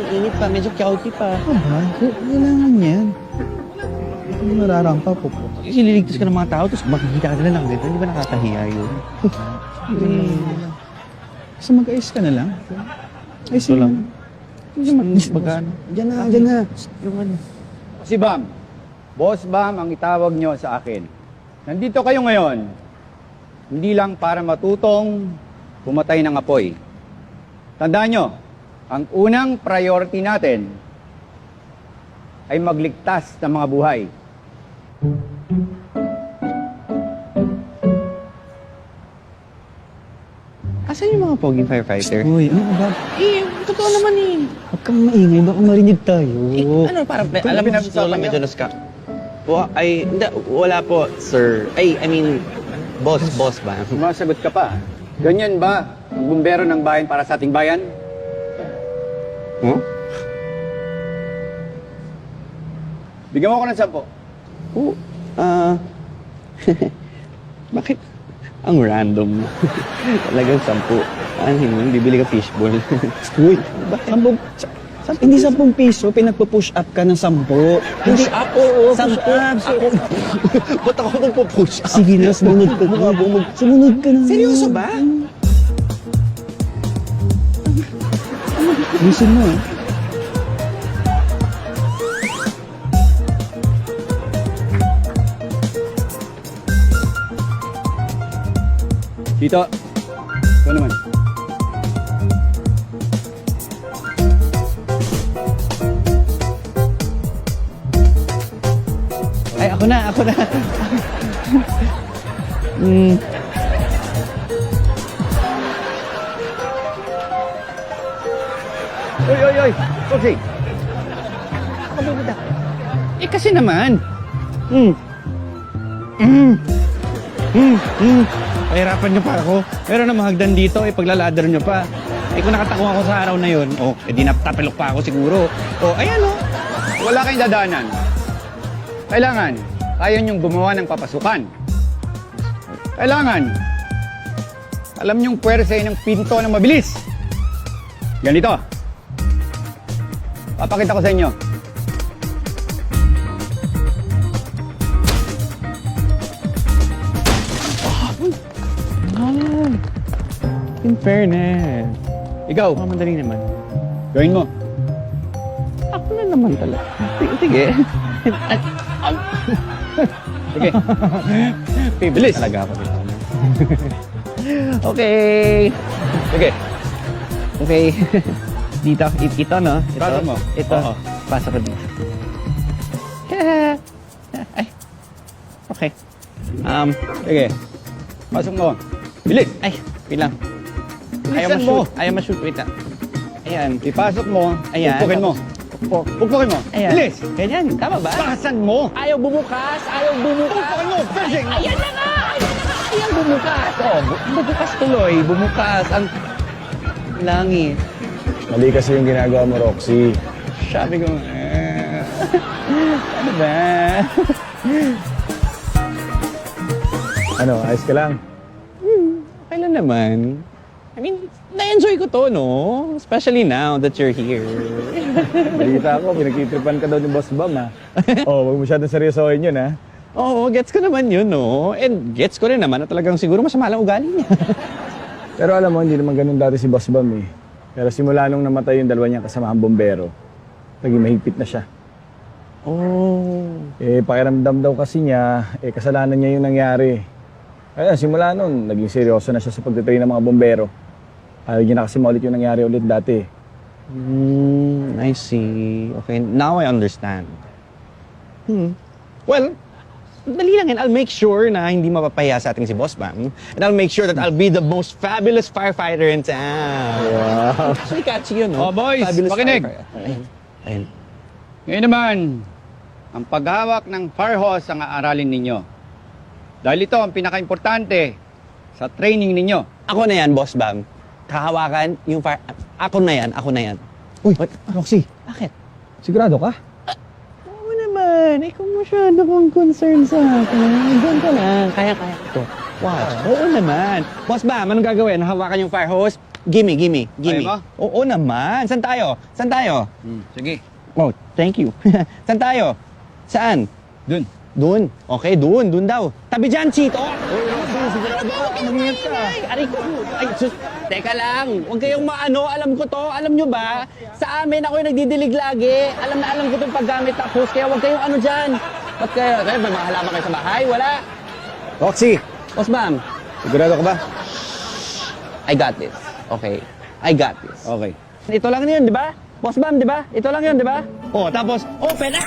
init pa, medyo chaotic pa. Aba, kailangan yan. Ano nararampa po po? Sililigtas ka ng mga tao, tapos makikita ka nila lang dito. Hindi ba nakakahiya yun? Basta mag-ayos ka na lang. Ay, Ito lang. Magkano? Diyan na, diyan na. Yung ano? Si Bam, Boss Bam ang itawag nyo sa akin. Nandito kayo ngayon, hindi lang para matutong pumatay ng apoy. Tandaan nyo, ang unang priority natin ay magligtas ng mga buhay. Asan yung mga poging firefighter? Uy, ano ba? Eh, totoo naman eh. Huwag kang maingay, baka marinig tayo. Ano, parang, alam mo, pinag-usapan gusto lang niyo? medyo nas ka. Hindi, wala po, sir. I mean, boss ba? Sumasagot ka pa. Ganyan ba ang bumbero ng bayan para sa ating bayan? Huh? Bigyan mo ako ng 10. Oo. Bakit? Ang random. Talagang 10. Ano, bibili ka fishball. Uy, hindi 10 piso, pinagpo-push up ka ng 10. Push up? Oo, push 10. up. Ba't ako magpo-push up? Sige na, sumunod ka na. Sumunod ka na. Seryoso ba? Listen mo, eh. Dito. Ito naman. Ay, ako na. Oy! Foxy! Eh, kasi naman. Pahirapan niyo pa ako. Pero na mahagdan dito, paglaladder niyo pa. Kung nakatakong ako sa araw na yun, di natapilok pa ako siguro. Ayan Wala kayong dadaanan. Kailangan, kaya niyong gumawa ng papasukan. Kailangan, alam niyong puwersa ng pinto ng mabilis. Ganito. Papakita ko sa inyo. In fairness. Ikaw, Madali naman. gawin mo. Ako na naman talaga. Sige. Sige. Bilis. Talaga ako dito. Okay. Sige. Okay. Dito. Ito, no? Ito. Pasok mo. Ito. Oo. Pasok ko dito. Ay. Okay. Sige. Pasok mo. Bilis. Ay. Wait lang. Bilisan mo. Ayaw ma-shoot. Wait lang. Ayan. Ipasok mo. Ayan. Pukpukin mo. Pukpukin mo. Ayan. Bilis. Ganyan. Tama ba? Bakasan mo. Ayaw bumukas. Pukpukin mo. Pressing. Ayan na nga. Ayan bumukas. Bumukas tuloy. Bumukas. Ang langit. Mali kasi yung ginagawa mo, Roxy. Sabi ko, ano ba? Ano, ayos ka lang? Okay lang naman. I mean, na-enjoy ko to, no? Especially now that you're here. Balita ko, pinagtitripan ka daw ni Boss Bam, ha? Oh, huwag masyadong seryosohin yun, ha? Oo, gets ko naman yun, no? And gets ko rin naman na talagang siguro masama lang ugali niya. Pero alam mo, hindi naman ganun dati si Boss Bam, eh. Pero simula nung namatay yung dalawa niyang kasamahang bombero, naging mahigpit na siya. Oh. Pakiramdam daw kasi niya, kasalanan niya yung nangyari. Kaya simula nun, naging seryoso na siya sa pagtitrain ng mga bombero. Ayaw niya na kasi maulit yung nangyari ulit dati. I see. Okay, now I understand. Well, dali lang yan. I'll make sure na hindi mapapahiya sa ating si Boss Bam. And I'll make sure that I'll be the most fabulous firefighter in town. Wow. Actually, catchy yun, no? Oh, boys, Fabulous makinig. firefighter. Ayun. Ngayon naman, ang paghawak ng fire hose ang aaralin ninyo. Dahil ito ang pinaka-importante sa training ninyo. Ako na yan, Boss Bam. Kahawakan yung fire... Ako na yan. Uy, What? Roxy, Bakit? sigurado ka? Oo naman. Ikaw masyado kang concern sa akin. Doon ka lang. Kaya ko to. Watch. Oo naman. Boss Bam, anong gagawin? Hawakan yung fire hose, Gimme. Ayaw mo? Oo naman. Saan tayo? Sige. Oh, thank you. Saan tayo? Saan? Dun. Doon. Okay, doon daw. Tabi dyan, Chito. Mag-ingat ka. Aray ko. Ay, sus. Teka lang. Huwag kayong maano. Alam ko to. Alam nyo ba? Sa amin, ako yung nagdidilig lagi. Alam na alam ko itong paggamit ng hose. Kaya huwag kayong ano dyan. Ba't kayo? May mga halaman kayo sa bahay? Wala. Roxy, Boss Bam, sigurado ka ba? I got this. Okay. I got this. Okay. Ito lang yun, di ba? Boss Bam, di ba? Ito lang yun, di ba? Oh, tapos, open.